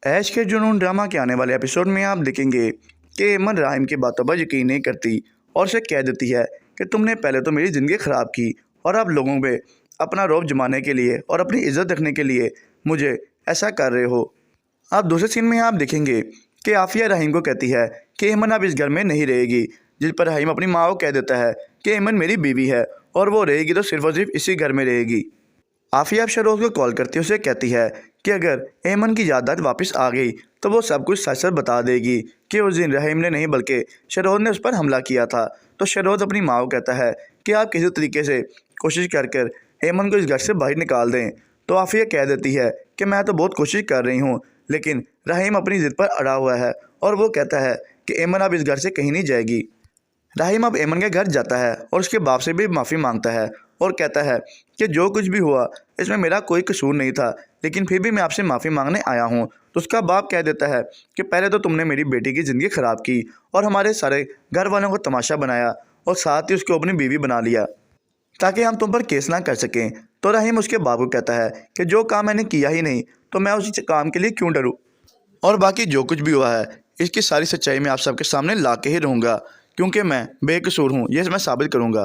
ऐश के जुनून ड्रामा के आने वाले एपिसोड में आप देखेंगे कि एमन राहिम की बातों पर यकीन नहीं करती और उसे कह देती है कि तुमने पहले तो मेरी ज़िंदगी ख़राब की और आप लोगों में अपना रौब जमाने के लिए और अपनी इज्जत रखने के लिए मुझे ऐसा कर रहे हो। आप दूसरे सीन में आप देखेंगे कि आफिया रहीम को कहती है कि एमन अब इस घर में नहीं रहेगी, जिस पर रहीम अपनी माँ को कह देता है कि एमन मेरी बीवी है और वो रहेगी तो सिर्फ और सिर्फ इसी घर में रहेगी। आफिया अब शरोज़ को कॉल करती है, उसे कहती है कि अगर एमन की याददाश्त वापस आ गई तो वो सब कुछ सच सच बता देगी कि उस दिन रहीम ने नहीं बल्कि शरोज़ ने उस पर हमला किया था। तो शरोज़ अपनी माँ को कहता है कि आप किसी तरीके से कोशिश कर एमन को इस घर से बाहर निकाल दें। तो आफिया कह देती है कि मैं तो बहुत कोशिश कर रही हूँ, लेकिन रहीम अपनी ज़िद पर अड़ा हुआ है और वो कहता है कि एमन अब इस घर से कहीं नहीं जाएगी। राहिम अब एमन के घर जाता है और उसके बाप से भी माफ़ी मांगता है और कहता है कि जो कुछ भी हुआ इसमें मेरा कोई कसूर नहीं था, लेकिन फिर भी मैं आपसे माफ़ी मांगने आया हूँ। तो उसका बाप कह देता है कि पहले तो तुमने मेरी बेटी की ज़िंदगी ख़राब की और हमारे सारे घर वालों को तमाशा बनाया और साथ ही उसको अपनी बीवी बना लिया ताकि हम तुम पर केस ना कर सकें। तो रहीम उसके बाप को कहता है कि जो काम मैंने किया ही नहीं तो मैं उस काम के लिए क्यों डरूँ, और बाकी जो कुछ भी हुआ है इसकी सारी सच्चाई मैं आप सबके सामने ला के ही रहूँगा, क्योंकि मैं बेकसूर हूँ, ये मैं साबित करूँगा।